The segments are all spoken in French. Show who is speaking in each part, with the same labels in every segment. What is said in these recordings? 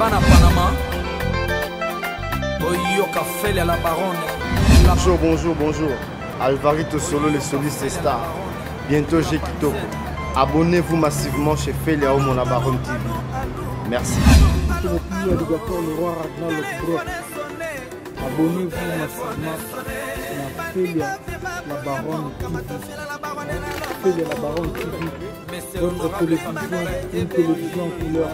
Speaker 1: bana Panama. Oyoka Feli à la baronne.
Speaker 2: Bonjour, bonjour, bonjour. Alvarito Solo, les solistes stars. Bientôt j'ai Kitoko. Abonnez-vous massivement chez Feli Aomo la baronne TV. Merci.
Speaker 3: C'est le plus obligatoire, le roi Ragnar le Bro. Abonnez-vous massivement à Feli la baronne TV. Feli la baronne TV. Votre télévision, une télévision en couleur,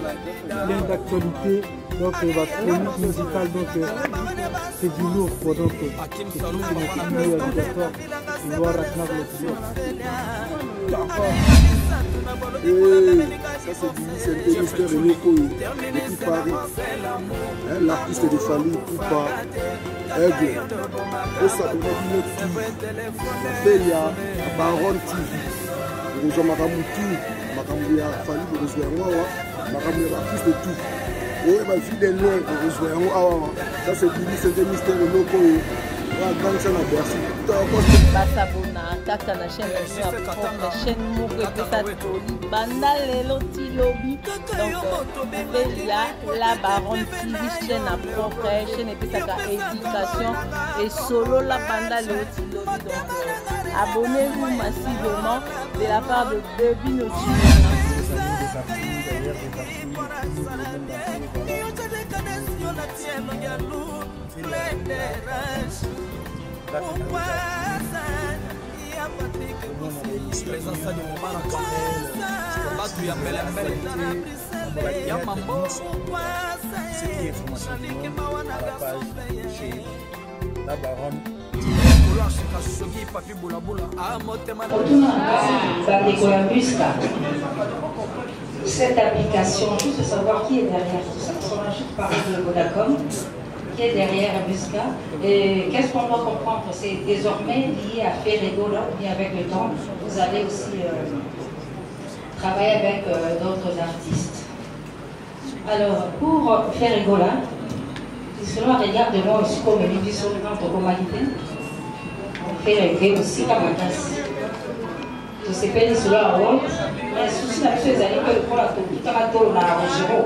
Speaker 3: plein d'actualités. Donc votre chronique musicale, donc c'est du lourd quoi. Donc c'est tout le plus obligatoire, le roi Ragnar le Bro.
Speaker 4: Ça c'est du mystère de Loko depuis Paris. L'artiste de Fali Poupa Aigle. Et ça devrait être notre TV. Feli la baronne TV. Bonjour Makamutu, Makamuya Fali de Rosuawa, Makamuya l'artiste de tout. Oui, ma fille des noirs de Rosuawa. Ça c'est du mystère de Loko.
Speaker 5: basabona kaka na chaîne ya propre chaîne moko epesa toli banda lelo ti lobi donc Felia la baronne TV chaîne à propre chaîne epesaka éducation et solo la banda lelo ti lobi donc abonnez-vous massivement de la part de Baby Nochi.
Speaker 1: Présence de mon maracael, Batu ya mbele mbele, ya mambo.
Speaker 3: C'est qui est formation à la page chez la baronne.
Speaker 6: Cette application, juste de savoir qui est derrière tout ça, parce qu'on a juste parlé de Vodacom, qui est derrière Busca. Et qu'est-ce qu'on doit comprendre? C'est désormais lié à Ferregola, et avec le temps, vous allez aussi travailler avec d'autres artistes. Alors, pour Ferregola, selon regarde de moi aussi comme une édition de notre humanité, on fait rêver aussi comme un casse. Je sais pas si cela a honte, mais le souci là, c'est que pour la tout à l'heure, on a un géro.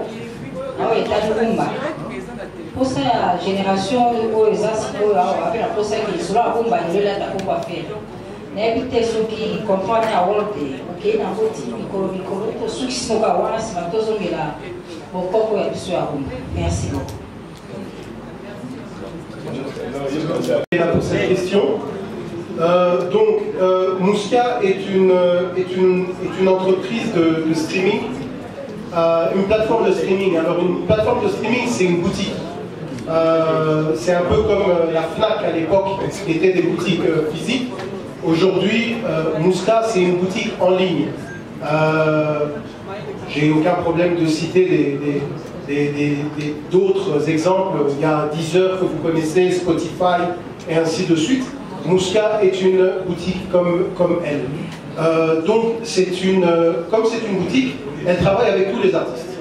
Speaker 6: Ah oui, t'as le rumba. Pour sa génération, avec la procès qui est là, on va le faire. N'habitez ceux qui comprennent à honte, ok, dans votre micro, ceux qui sont à honte, c'est ma dose de la. Merci beaucoup.
Speaker 7: Pour cette question. Mouska est une entreprise de streaming, une plateforme de streaming. Alors une plateforme de streaming, c'est une boutique. C'est un peu comme la Fnac à l'époque, qui était des boutiques physiques. Aujourd'hui, Mouska, c'est une boutique en ligne. J'ai aucun problème de citer d'autres exemples. Il y a Deezer que vous connaissez, Spotify et ainsi de suite. Mouska est une boutique comme elle. Donc, comme c'est une boutique, elle travaille avec tous les artistes.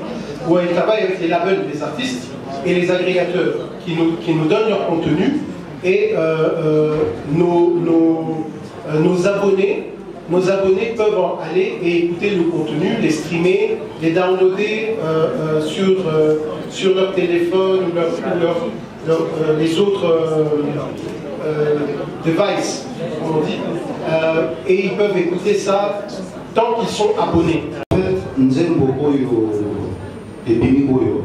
Speaker 7: Ou elle travaille avec les labels des artistes et les agrégateurs qui nous donnent leur contenu. Et nos abonnés peuvent aller et écouter le contenu, les streamer, les downloader sur leur téléphone ou les autres devices, comme on dit, et ils peuvent écouter ça tant qu'ils sont abonnés.
Speaker 8: En fait, nous aimons beaucoup les Bimigoyo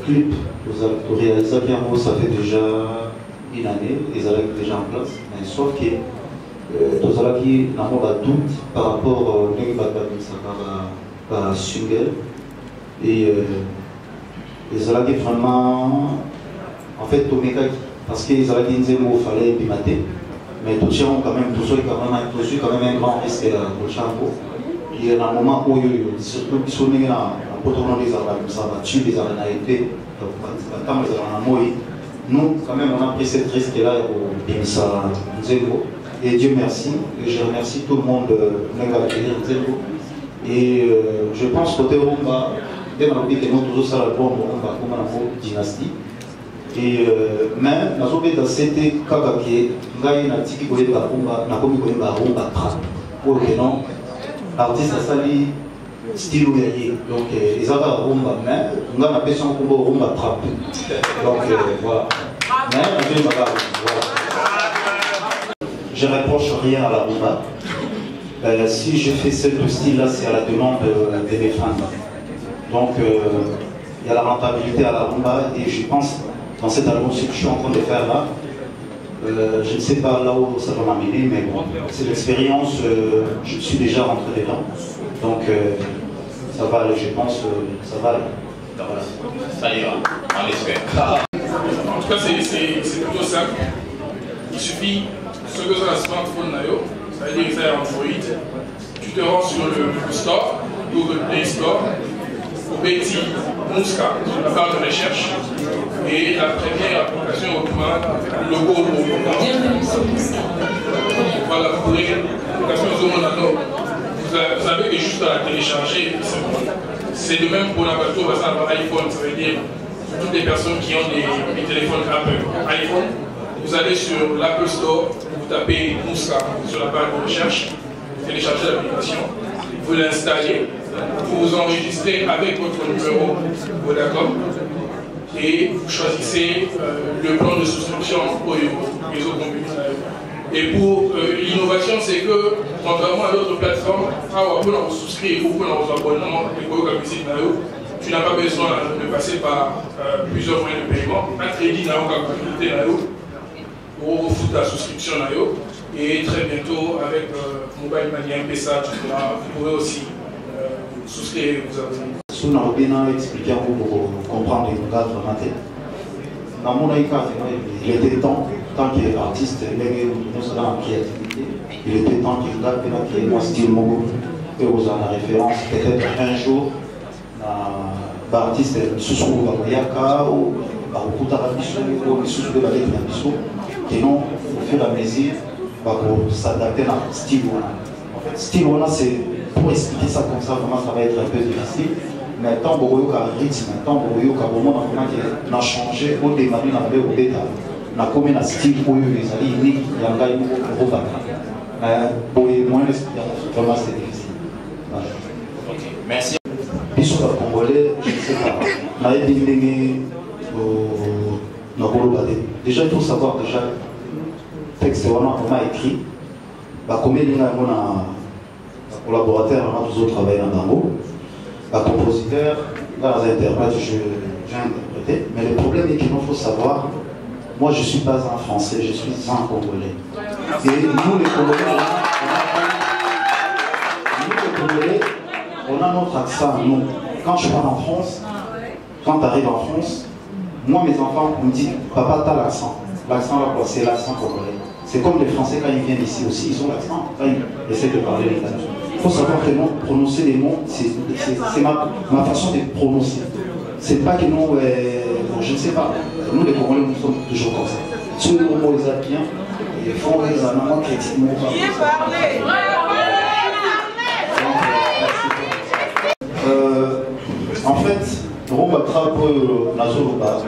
Speaker 8: clip, nous réalisons bien, ça fait déjà une année, ils sont déjà en place, mais sauf que nous avons un doute par rapport à single et ils ont vraiment en fait tout parce qu'ils ont dit qu'il fallait bimater, mais tout ça quand même un grand risque au champ. Il y a un moment où surtout si on est en potono des arabes, ça va tuer les arabes, nous quand même on a pris cette risque là au Bimisa Nzego. Et Dieu merci, et je remercie tout le monde de et je pense que Rumba, dès que nous avons ça la bombe, on va comme une dynastie. Et même, nous avons dans cette Kagaki, nous avons un petit peu de Rumba, nous avons un Rumba 30. Pour que non, l'artiste a sali style ouvrier. Donc, ils avaient un rumba, mais on a appelé son combo rumba trap. Donc, voilà. Mais on a vu voilà. Je ne reproche rien à la rumba. Si je fais ce style-là, c'est à la demande de mes fans. Donc, il y a la rentabilité à la rumba et je pense, dans cet album, ce que je suis en train de faire là, je ne sais pas là où ça va m'amener, mais bon, c'est l'expérience, je suis déjà rentré dedans. Donc, ça va aller, je pense, ça va aller.
Speaker 9: Voilà. Ça ira, on l'espère.
Speaker 10: En tout cas, c'est plutôt simple. Il suffit, ce que ça, la smartphone, c'est-à-dire que ça Android, tu te rends sur le store, Google Play Store, au petit Mouska, sur la barre de recherche, et la première application automatique, le logo au voilà, vous pourrez l'application Zomonano. Vous avez juste à la télécharger, c'est de même pour l'application iPhone, ça veut dire pour toutes les personnes qui ont des téléphones Apple iPhone, vous allez sur l'Apple Store, vous tapez Mouska sur la barre de recherche, vous téléchargez l'application, vous l'installez, vous vous enregistrez avec votre numéro Vodacom et vous choisissez le plan de souscription au réseau communautaire. Et pour l'innovation, c'est que, contrairement à d'autres plateformes, pour souscrire ou pour nos abonnements, tu n'as pas besoin de passer par plusieurs moyens de paiement. Un crédit n'a aucun communauté pour foutre la souscription et très bientôt avec Mobile Money M-Pesa, vous pourrez aussi souscrire et vous abonner.
Speaker 8: Si on a bien expliqué pour comprendre les cadres matériels. Dans mon cas, il était temps qu'il est artiste, il est dans la créativité, il était temps qu'il a créé mon style Mogo. Et vous en avez référence, peut-être un jour, l'artiste sous Yaka ou Barukutarabiso ou sous de la Biso, qui non, au fur et à mesure, pour s'adapter à un style. En fait, style, c'est pour expliquer ça comme ça, vraiment, ça va être un peu difficile. Mais tant que vous avez un rythme, tant que vous avez un moment qui a changé, au démarrer, on avait au bêta. On a comme un style où les alliés uniques, il y a un gars qui est pour les moyens d'expérience, vraiment c'est difficile.
Speaker 9: Ok, merci.
Speaker 8: Bisous à Congolais, je ne sais pas. On a déjà, il faut savoir déjà, le texte est vraiment écrit. Combien il y a un collaborateur, on a toujours travaillé dans Dango. Un compositeur, dans les interprètes, j'ai interprété. Mais le problème est qu'il faut savoir, moi je ne suis pas un Français, je suis un Congolais. Et nous les Congolais, on a notre accent. Nous, quand je pars en France, quand tu arrives en France, moi mes enfants me disent, papa t'as l'accent. L'accent là, c'est l'accent congolais. C'est comme les Français quand ils viennent ici aussi, ils ont l'accent. Quand ils essaient de parler les Italiens. Il faut savoir que non, prononcer les mots, c'est ma façon de prononcer. C'est pas que nous, je ne sais pas, nous les Congolais, nous sommes toujours comme ça. Ceux les mots les bien, ils font les amendements critiquement. En fait, Rumba Trap Nazoloba,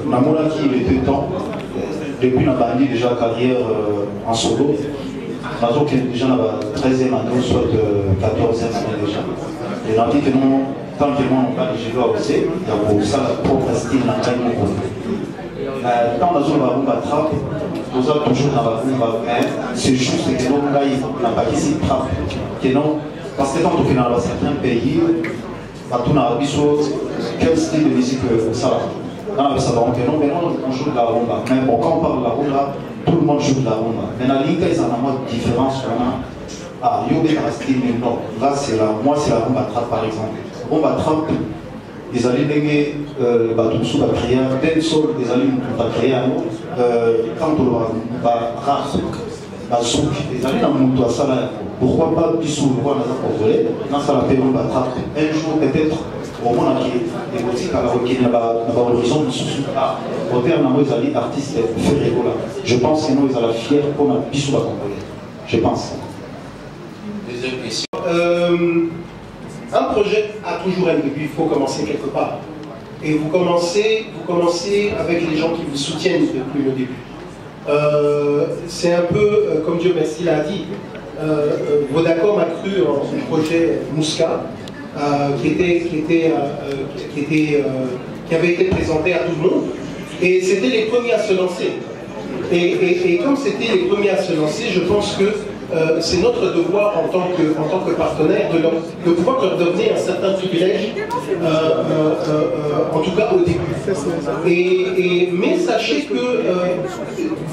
Speaker 8: Namona qui il était temps, depuis la bandi déjà carrière en solo. Nazo qui est déjà dans la 13e année, soit 14e année déjà. Et on a dit que non, tant que nous on va les jouer aussi, il y a ça la propre style dans le monde. Quand Nazo va Rumba Trap, nous avons toujours dans la Rumba, mais c'est juste que nous n'a pas ici trap. Parce que dans certains pays, quel style de musique ça va. Dans le salon, non, mais on joue de la rumba. Mais bon, quand on parle de la rumba, tout le monde joue de la rumba. Mais dans l'Inca, ils ont une différence. Ah, Yobé style, non. Là, moi, c'est la rumba trap par exemple. Rumba trap, ils allaient léguer Batoumsou, Bakria, Ben Sol, ils allaient Bakria, quand on va rap, Bazouk, ils allaient dans le monde à ça. Pourquoi pas Bissou, le roi n'a pas volé, dans ça la paix, on va attraper. Un jour, peut-être, au moins, il y a des boutiques à la roquine, l'horizon de Soussouka, au terme, ils allaient artistes Ferregola. Je pense que nous, ils allaient fiers pour notre Bissou à Congolais. Je pense.
Speaker 9: Deuxième question.
Speaker 7: Un projet a toujours un début, il faut commencer quelque part. Et vous commencez avec les gens qui vous soutiennent depuis le début. C'est un peu, comme Dieu merci l'a dit, Vodacom a cru en ce projet Mouska, qui avait été présenté à tout le monde. Et c'était les premiers à se lancer. Et comme c'était les premiers à se lancer, je pense que c'est notre devoir en tant que partenaire de pouvoir leur donner un certain privilège, en tout cas au début. Mais sachez que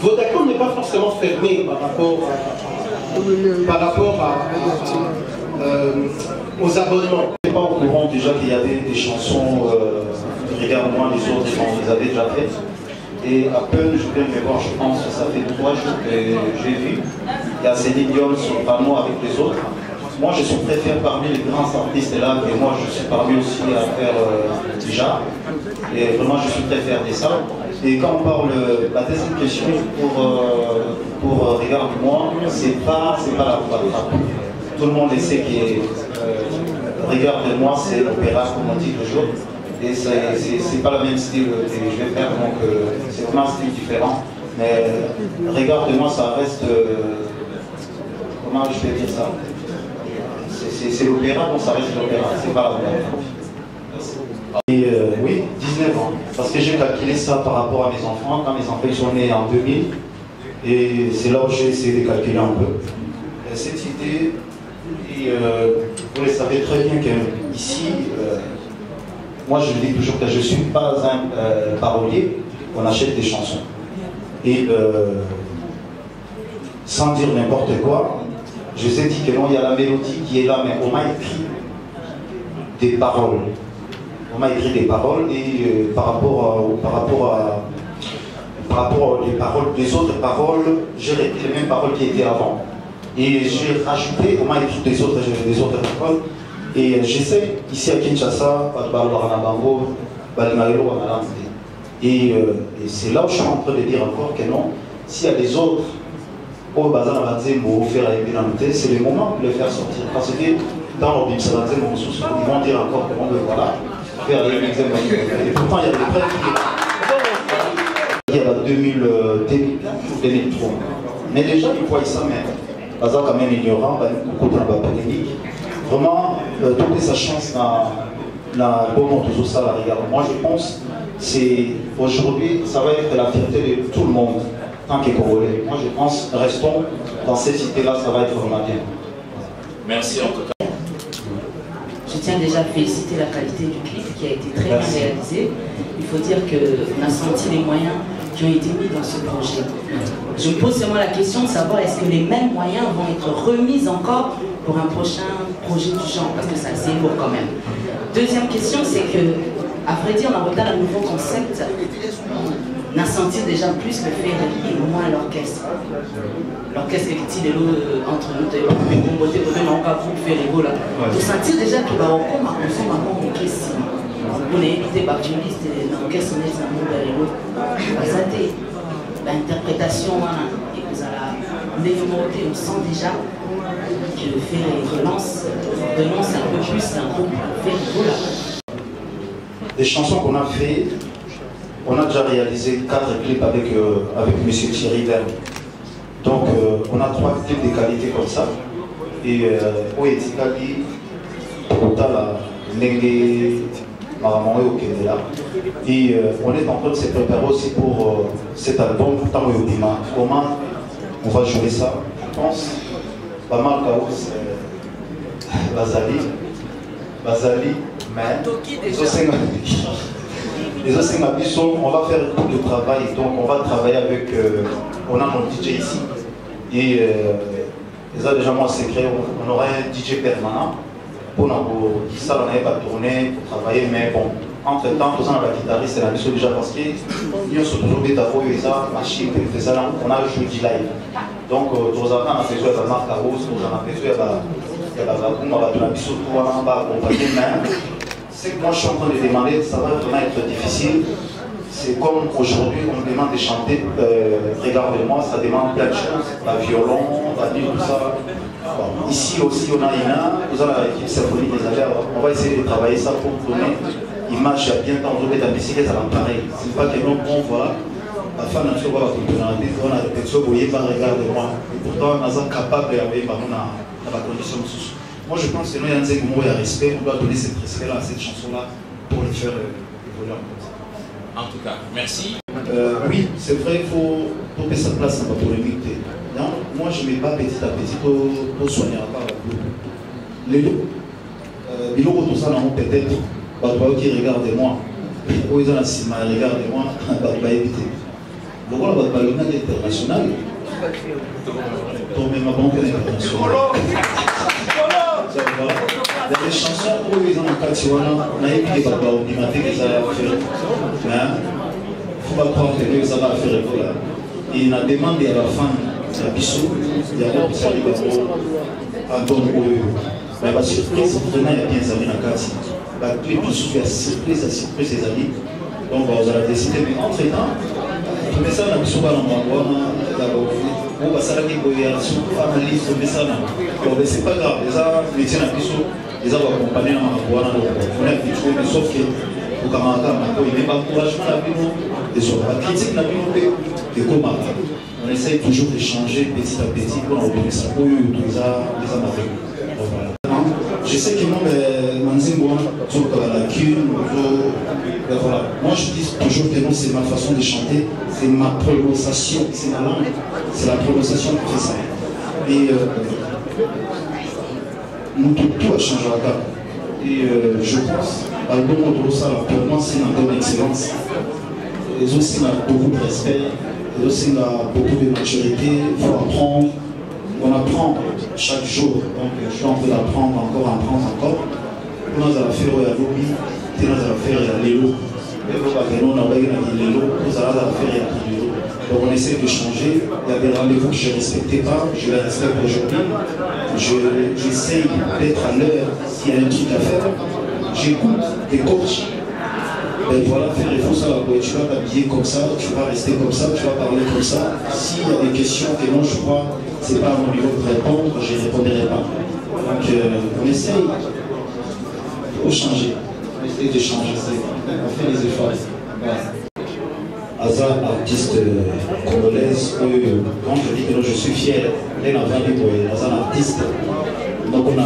Speaker 7: Vodacom n'est pas forcément fermé par rapport aux abonnements.
Speaker 8: Je n'étais pas au courant déjà qu'il y avait des chansons Regarde-moi les autres, on les avait déjà faites. Et à peine je viens de me voir, je pense que ça fait 3 jours que j'ai vu. Il y a Céline Dion sur le panneau avec les autres. Moi je suis préféré parmi les grands artistes là, et moi je suis parmi aussi à faire déjà. Et vraiment je suis préféré de ça. Et quand on parle, la deuxième question pour Regarde-moi, c'est pas la voix. Tout le monde sait que Regarde-moi, c'est l'opéra, comme on dit toujours. Et c'est pas le même style que je vais faire, donc c'est vraiment un style différent. Mais Regarde-moi, ça reste. Comment je vais dire ça? C'est l'opéra, donc ça reste l'opéra, c'est pas la voix. Et oui, 19 ans. Parce que j'ai calculé ça par rapport à mes enfants. Quand mes enfants sont nés en 2000, et c'est là où j'ai essayé de calculer un peu. Cette idée, et, vous le savez très bien qu'ici, moi je dis toujours que je ne suis pas un parolier, on achète des chansons. Et sans dire n'importe quoi, je vous ai dit que non, il y a la mélodie qui est là, mais on m'a écrit des paroles. On m'a écrit des paroles et par rapport aux paroles, les autres paroles, j'ai répété les mêmes paroles qui étaient avant. Et j'ai rajouté, on m'a écrit des autres paroles. Et j'essaie, ici à Kinshasa, et c'est là où je suis en train de dire encore que non, s'il y a des autres, c'est le moment de les faire sortir. Parce que dans l'organisation, ils vont dire encore que voilà, faire un exemple. Et pourtant, il y a des prêtres qui... Il y a 2004 ou 2003. Mais déjà, ils voient ça même. Parce que quand même ignorant, beaucoup de la polémique. Vraiment, toute sa chance dans le bon de tout ça, la regarde. Moi, je pense que aujourd'hui, ça va être la fierté de tout le monde, tant que Congolais. Moi, je pense, restons dans cette cité-là, ça va être vraiment bien.
Speaker 9: Merci en tout cas.
Speaker 11: Je tiens déjà à féliciter la qualité du clip qui a été très bien réalisé. Il faut dire qu'on a senti les moyens qui ont été mis dans ce projet. Je me pose seulement la question de savoir est-ce que les mêmes moyens vont être remis encore pour un prochain projet du genre, parce que ça c'est lourd quand même. Deuxième question, c'est que, à vrai dire, on a regardé un nouveau concept. On a senti déjà plus le fait de moins l'orchestre. L'orchestre est petit, entre nous, mais pour voter, on va vous faire les là. Vous sentez déjà que on m'a question. On est invité par juriste et l'orchestre on est dans le l'interprétation, et vous allez on sent déjà que le fait relance un peu plus un groupe fait là.
Speaker 8: Les chansons qu'on a fait, on a déjà réalisé 4 clips avec M. Thierry Verne. Donc on a 3 clips de qualité comme ça. Et Oetikali, Otala, Nengue, Maramongue au Kenya. Et on est en train de se préparer aussi pour cet album Tamoyodima. Comment on va jouer ça? Je pense pas mal Kaos, Bazali, mais les autres on va faire tout le travail, donc on va travailler avec, on a mon DJ ici, et déjà moi c'est créé, on aura un DJ permanent, pour ça on n'avait pas tourné, pour travailler, mais bon, entre temps, tout ça on a la guitariste, c'est la mission déjà parce que nous sommes toujours des davos et ça, machine, on a joué du live. Donc, on a besoin de la marque à rose, on a besoin de la mission pour accompagner, mais ce que moi je suis en train de demander, ça va vraiment être difficile. C'est comme aujourd'hui, on me demande de chanter, Regarde-moi, ça demande plein de choses, la violon, la nuit, tout ça. Bon, ici aussi, on a Ina, nous avons l'équipe symphonique des affaires, on va essayer de travailler ça pour donner image bien tant de la musique, ça va pareil. C'est pas que nous, on voit, la fin de la répétition, vous voyez, regardez-moi. Et pourtant, on est capable d'avoir la condition. Moi, je pense que nous, il y a un respect, on doit donner cet respect-là à cette chanson-là pour le faire évoluer en
Speaker 9: tout cas, merci.
Speaker 8: Oui, c'est vrai, il faut mettre sa place dans la polémique. Moi, je ne mets pas petit à petit pour soigner la part. Les loups, tout ça, peut-être, qui regardez-moi. Où ils ont la cinéma, regardez-moi, va éviter. Donc voilà, votre ballon international. Pour même ma banque internationale. Il y a des chansons où ils ont un cas, tu vois, on a écouté les papas, on a dit qu'ils allaient faire. Mais il ne faut pas croire que ça va faire. Et il a demandé à la femme, à Bissou, il y a un petit peu à bon mais la surprise, vraiment, il y a bien des amis dans le cas. La clé de surprise, les amis. Donc, vous allez décider, mais entre-temps, tout ça, on a mis sur le bon, bah, ça, c'est pas grave, les métiers à Bissou, ils ont accompagné dans la sauf que au Canada, il y a un encouragement à Bissou, la critique à Bissou, et comment on essaye toujours de changer petit à petit pour obtenir ça. Je sais que moi, moi je dis toujours que non, c'est ma façon de chanter, c'est ma prononciation, c'est ma langue, c'est la prononciation qui fait ça. Et nous, tout a changé à table. Et je pense, l'album de ça, pour moi, c'est un album d'excellence. Et aussi, il a beaucoup de respect, et aussi, il a beaucoup de maturité, il faut apprendre. On apprend chaque jour, donc je suis en train d'apprendre encore. Nous allons faire un lobby, nous allons faire un lélo. Donc on essaie de changer. Il y a des rendez-vous que je ne respectais pas, je les respecte aujourd'hui. J'essaye d'être à l'heure s'il y a un truc à faire. J'écoute des coachs. Ben voilà, faire il faut ça, tu vas t'habiller comme ça, tu vas rester comme ça, tu vas parler comme ça. S'il y a des questions que non, je crois, c'est pas à mon niveau de répondre, je ne répondrai pas. Donc on essaye de changer, on essaye de changer, on fait les efforts. Voilà. Aza, artiste congolaise, quand je dis que je suis fier, Aza, artiste, donc on a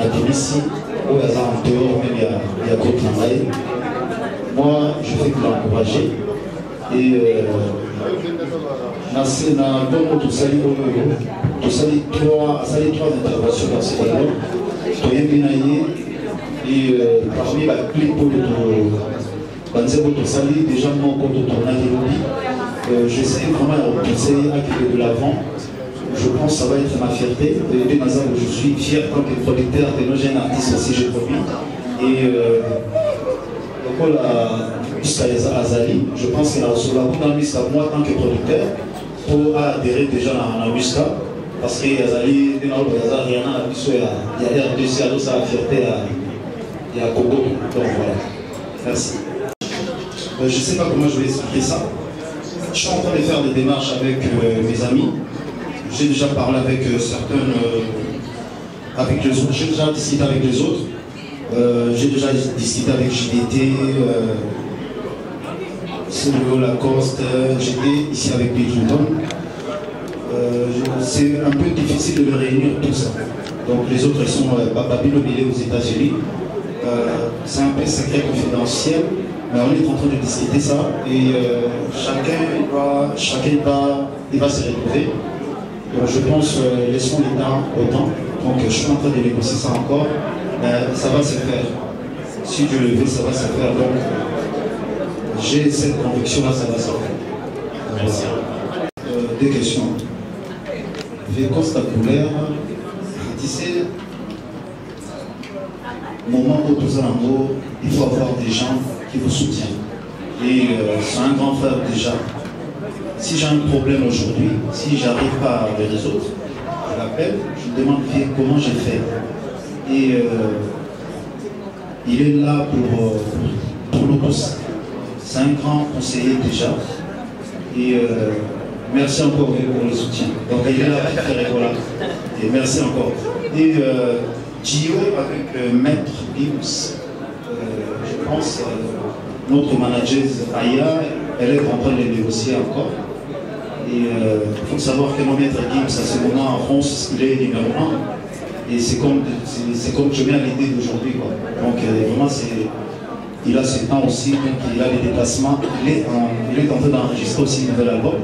Speaker 8: dit ici, où Aza en dehors, même il y a d'autres travail. Moi, je fais que l'encourager. Et dans tout ça, trois interventions dans ce album. Et parmi les clips de déjà mon compte de j'essaie vraiment de repousser de l'avant. Je pense que ça va être ma fierté. Je suis fier en tant que producteur de nos jeunes artistes aussi, je produis. Et jusqu'à Azali, je pense qu'il a reçu la boue dans Musca, moi en tant que producteur, pour adhérer déjà à la Musca, parce que Azali, il y a RDC, alors ça a fierté à Congo. Donc voilà. Merci. Je ne sais pas comment je vais expliquer ça. Je suis en train de faire des démarches avec mes amis. J'ai déjà parlé avec certaines, avec les autres. J'ai déjà discuté avec les autres. J'ai déjà discuté avec JDT, Sylvio Lacoste, j'étais ici avec Péjouton. C'est un peu difficile de me réunir tout ça. Donc les autres ils sont Babino Bilé aux États-Unis. C'est un peu secret confidentiel, mais on est en train de discuter ça et chacun va se retrouver. Donc je pense laissons les temps au temps. Donc je suis en train de négocier ça encore. Ça va se faire. Si Dieu le veut, ça va se faire. Donc, j'ai cette conviction-là, ça va se faire.
Speaker 9: Merci.
Speaker 8: Des questions. Vécosta couleur, tu sais, moment où tout ça en haut, il faut avoir des gens qui vous soutiennent. Et c'est un grand frère déjà. Si j'ai un problème aujourd'hui, si j'arrive pas à le résoudre, je l'appelle, je lui demande comment j'ai fait. Et il est là pour nous tous. C'est un grand conseiller déjà. Et merci encore pour le soutien. Donc il est là pour faire voilà. Et merci encore. Et Gio avec Maître Bims, je pense, notre manager Aya, elle est en train de les négocier encore. Et il faut savoir que mon maître Gims, à ce moment en France, il est numéro 1. Et c'est comme je mets à l'idée d'aujourd'hui. Donc vraiment, il a ses temps aussi, donc il a des déplacements. Il est en train d'enregistrer aussi un nouvel album.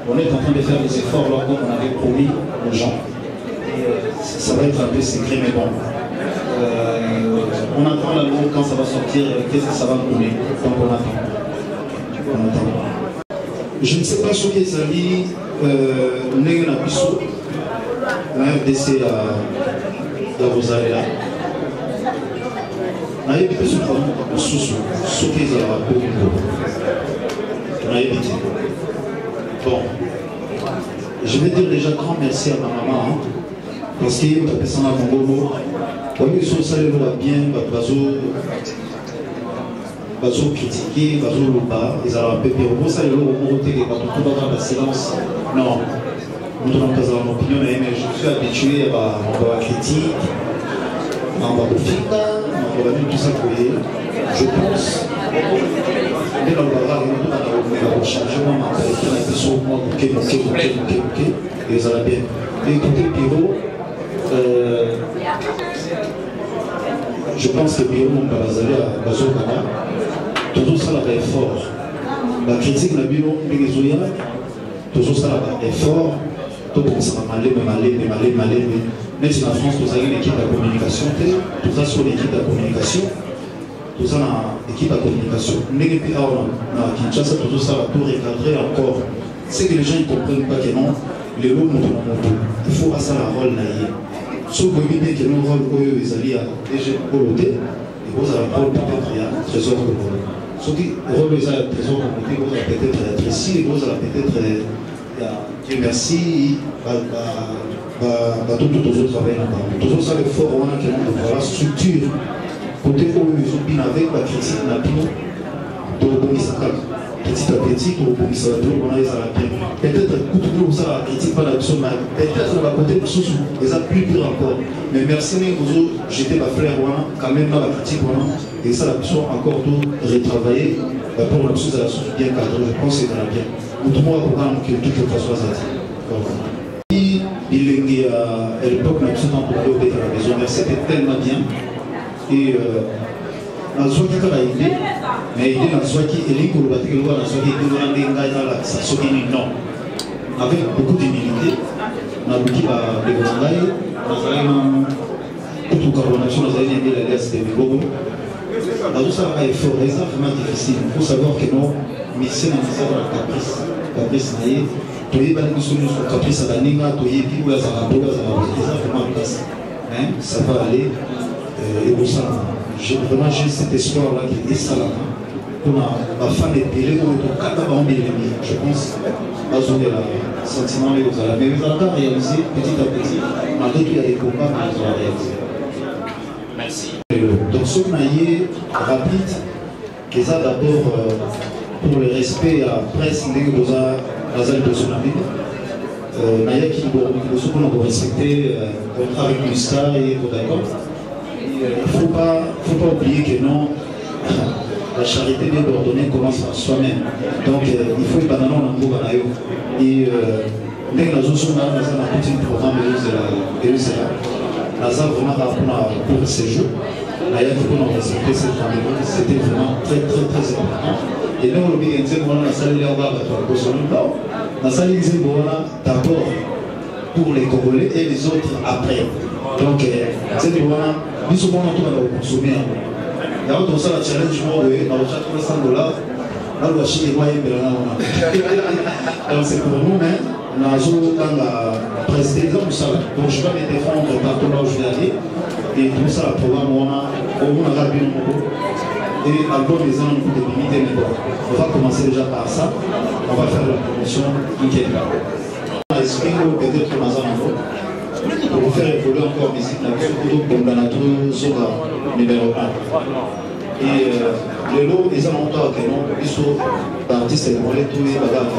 Speaker 8: On est en train de faire des efforts là, comme on avait promis aux gens. Ça va être un peu secret, mais bon. On attend l'album quand ça va sortir, qu'est-ce que ça va donner. Donc on attend. Je ne sais pas ce qu'ils ont dit, Négana Bissot, la FDC à Rosalia. On a évité ce problème, ce qu'ils ont rappelé. On a évité. Bon. Je vais dire déjà grand merci à ma maman, hein, parce qu'il y a une personne à mon gogo. Comme ils sont salés bien, bazo critiquer, bazo loba, ils ont rappelé, mais ça les lots au côté des bateaux dans le silence. Non, nous n'avons pas une opinion, mais je suis habitué à la critique, à la fita, à tout ça pour y. Je pense, dès le barrage, nous avons changé mon mentalité, on a été sur moi, ok, et ça va bien. Et écoutez, Piro, je pense que Piro, mon Balazali, à Bazo Kama, tout ça là est fort. La critique n'a pas tout ça là est fort. Tout ça va mal. Même si en France, vous avez une équipe de communication, tout ça sur l'équipe de communication, tout ça dans l'équipe de communication. Kinshasa, tout ça va tout recadrer encore. C'est que les gens ne comprennent pas que non, les lots montent dans mon dos. Il faut passer la rôle naïe. Si vous voyez bien que nos rôles, ils allaient à déjà coloter, et vous avez un rôle peut-être il y a trésor de rôle. Ce qui rôle les a trésor de côté, vous allez peut-être être ici, vous allez peut-être Dieu merci, tout aux autres travail là-bas. Tout ça le fort, on a qui la structure. Côté où ils ont bien avec la critique, on a tout petit à petit, on a les arabes. Peut-être que tout ça la critique pas la personne, peut-être on va côté de sous, ils ont plus pire encore. Mais merci, vous j'étais ma frère, quand même dans la critique, et ça la personne encore tout retravailler pour la chose de la source bien cadrée. Je pense que c'est dans la bien. Tout le monde a que toute la façon ça. Il est à l'époque, on a tout en pour la maison, mais c'était tellement bien. Et dans ce qui a idée, mais il est dans ce qui est non. Avec beaucoup d'humilité, on a beaucoup de Gondaï, on a toute carbonation, on a aidé la glace de Bigogo. Dans tout ça, il faut vraiment difficile. Il faut savoir que nos missions dans la caprice naïe, tu es pas une solution sur caprice à la ninga, tu es puis où ça va vraiment place. Ça va aller. Et pour ça, vraiment j'ai cet espoir là qui est ça là. Pour ma femme est payée pour être capable de je pense, à donner le sentiment de vous allez. Mais vous allez réaliser petit à petit, malgré qu'il y a des combats, mais vous allez réaliser.
Speaker 9: Merci.
Speaker 8: Donc ce naïe rapide, qui est d'abord pour le respect à presse, dès que vous avez la zone de son ami, naïe qui doit respecter votre avec Muska et votre accord. Il ne faut pas oublier que non, la charité bien ordonnée commence par soi-même. Donc il faut que nous et dès que nous avons un petit programme de l'UCA, nous avons vraiment pour ces jeux. D'ailleurs, il faut qu'on respecte cette rendez-vous. C'était vraiment très important. Et là, on a dit que nous avons la salle de la salle d'abord pour les Congolais et les autres après. Donc, c'est vraiment. Nous sommes en train de consommer. Il y a autre ça, la challenge, on a $100. Là, on va acheter les moyens de la. Donc, c'est pour nous, mais nous avons dans la présidence, donc je vais me défendre partout là où je vais aller. Et tout ça, le programme, on a bien et album des ans de limiter les bords. On va commencer déjà par ça. On va faire la promotion nickel. On a expliqué peut-être que nous avons pour faire évoluer encore musique la Zora numéro 1. Et les lots, ils ont encore que non, ils sont artistes et tous les bagages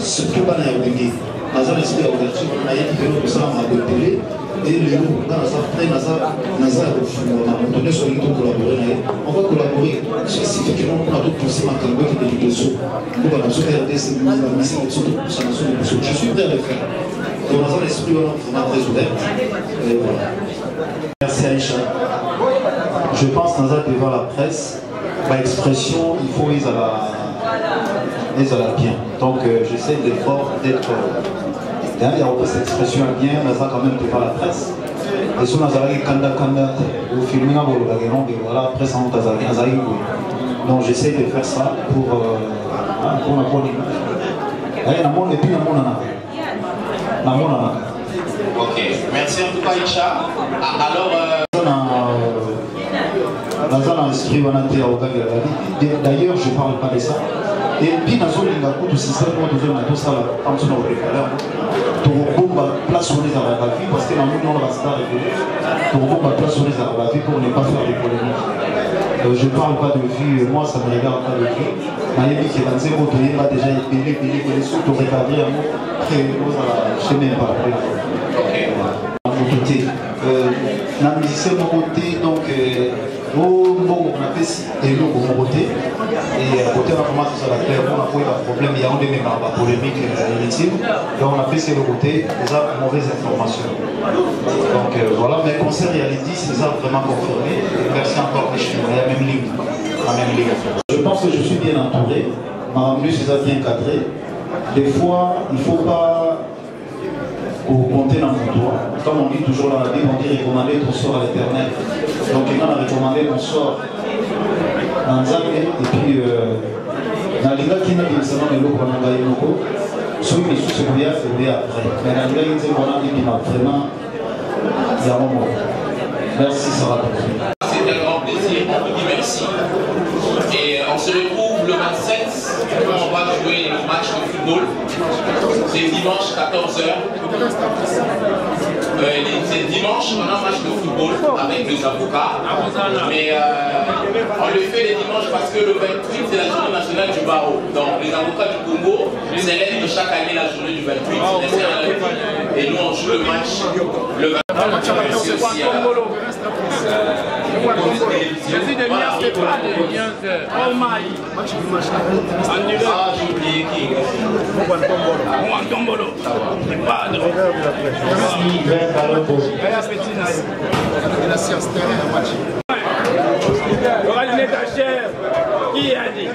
Speaker 8: surtout pas dans l'ouverture, dans un esprit d'ouverture, on a dit que nous sommes à côté et les gens dans on va collaborer spécifiquement pour notre pousser ma campagne de l'éducation pour la nation RDC, je suis prêt à le faire. Donc dans un esprit vraiment très ouvert. Merci Aïcha. Je pense dans un devant la presse, par expression, il faut les à la bien. Donc j'essaie d'effort d'être. Il y a cette expression bien, mais ça quand même devant la presse. Et si on a kanda ou filmé voilà, après ça on a donc j'essaie de faire ça pour la bonne image. Et puis
Speaker 9: ok, merci en tout cas Isha. Alors
Speaker 8: d'ailleurs je parle pas de ça. Et puis dans le tout système tout ça là en son place sur les arabes parce que dans le monde on va se place sur les arabes pour ne pas faire des polémiques. Je ne parle pas de vie, moi ça me regarde pas de vie. Mais il y a des gens qui ont déjà été surtout regarder à moi je ne sais même pas. La musicien de mon côté, donc on a fait et l'eau pour mon côté. Et côté on a commencé sur la terre, on a eu un problème, il y a un des polémiques inutiles. Donc on a fait sur le côté, déjà mauvaise information. Donc voilà, mais concert réalité, c'est ça vraiment confirmé. Et merci encore les Chinois, il y a la même ligne. Je pense que je suis bien entouré, ma revue c'est ça bien cadré. Des fois, il ne faut pas compter dans mon toit. Comme on dit toujours dans la Bible, on dit recommander ton sort à l'éternel. Donc il m'a recommandé mon sort dans Zambé et puis dans les gars qui n'ont pas de l'eau pour nous gagner beaucoup. Celui qui se souvient, c'est après. Mais dans les gars qui n'ont pas vraiment, il y a un moment. Merci Sarah.
Speaker 9: C'est un grand plaisir, on vous dit merci. Et on se retrouve le 27, on va jouer le match de football. C'est dimanche 14h. C'est dimanche, on a un match de football avec les avocats. Mais on le fait les dimanches parce que le 28 c'est la journée nationale du barreau. Donc les avocats du Congo célèbrent chaque année la journée du 28. Et nous on joue le match le 28.
Speaker 12: Jésus de Mias, c'est pas de Mias. Oh my.
Speaker 9: Ah, j'ai oublié qui.
Speaker 12: Mwantombolo. Pas de. Oraliné ta chair. Qui a dit?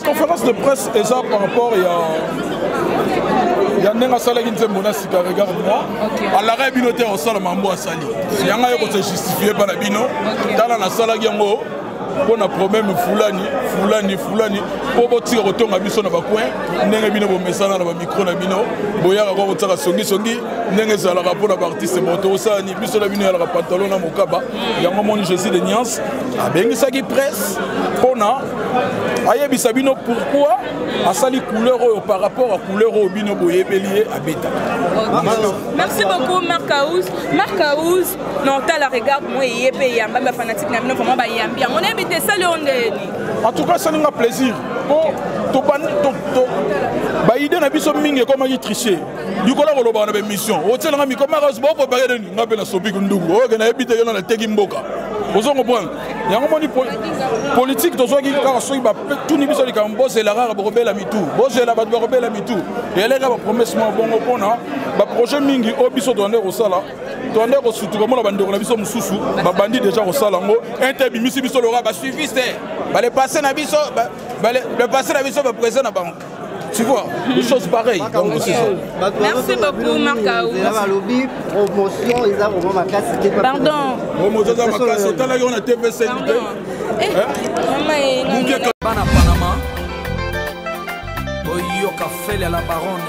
Speaker 13: Conférence de presse et ça par rapport il y a un salaire qui regarde-moi. À l'arrêt binoté au sol mambo à sali. Il y a un qui se justifie par la bino. Dans la salle qui on a problème fulani pour botir retour à biso na bakouin ndenge bino bo mesana na ba micro na bino boya ko botaka songi ndenge zala rapport na artiste moto ça ni biso na bino ya pantalon na mokaba yango moni Jésus de Niance abengisa ki presse pona ayebisa bino pourquoi asali couleur par rapport à couleur au bino boyebelier abeta.
Speaker 14: Merci beaucoup Marc Aouz non ta la regarde moi yebe yamba ba fanatique na bino comment ba yambia on invite ça le
Speaker 13: en tout cas ça nous a plaisir bon to ba idée na biso mingi comme il tricher du kola ko loba na be mission o tsela ngami comme race boko ba yede ni ngapela sopi kundugu o na ebite na teki mboka ozo comprendre yango moni politique to zo ki ka so ba tout ni biso li ka mboze la rare robela mitu boze la ba robela mitu et elle a ba promesse mo bongo pona ba projet mingi o biso donner au sala toande kosutuka mona bandeko na biso mosusu babandi déjà kosala yango inte bimisi biso lora basuiviste bale passé na biso le passé na biso baprésent na bango. Tu vois, des choses pareilles. Donc,
Speaker 14: merci beaucoup, Marcaouz.
Speaker 2: Promotion, ils ont vraiment ma casse.
Speaker 14: Pardon.
Speaker 13: Promotion, ma casse. Au temps là, on a TV5.
Speaker 1: Panama. Oyo café la baronne.